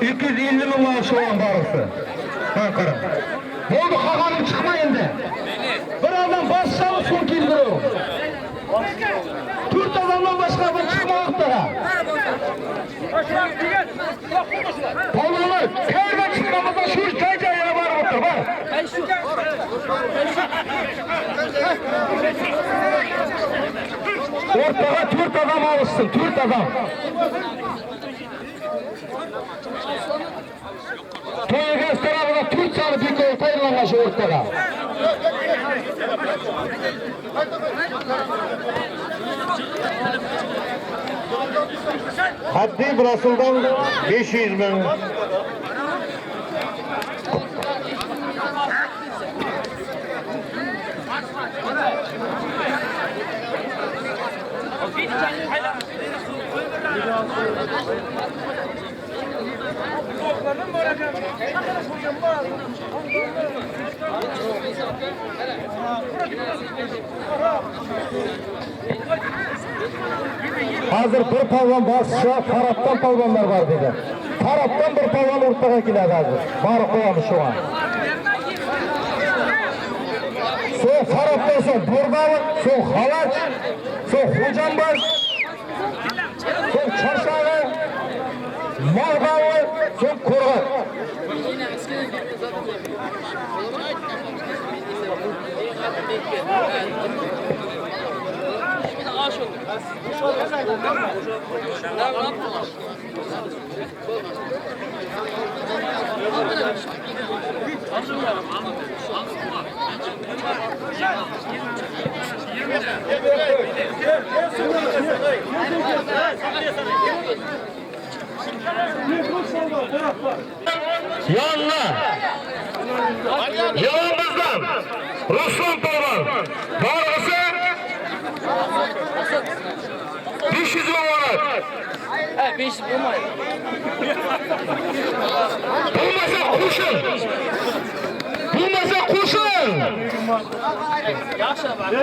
250 ming var şu an barısı. Ankara. Oldu hakanım çıkma endi. Bir adam başsalı son keldirir. 4 adamdan başka bir çıkmalık daha. Palonlar, kervan çıkmamızda şu caycayına var otur, var. Ortağa 4 adam alışsın, 4 adam. Toyagaz tarafına 4 salı bir kol tayırlanmaşı ortağa. Haddi Brasıl'dan 500 bin. Hazır bir palvan basışa taraftan palvanlar var dedi. Taraftan bir palvan ortağa geledi hazır. Barı koyalım şu an. Son taraftan son Burgalı, son Halaç, son Hocambaz, son Çarşağı, Malgalı, son Korgat. Yanına yanımızdan Ruslan Torban barısı 500 bin var. 500 bulmayın. Bulmasa kuşun. Bulmasa kuşun. Yaxşı bak.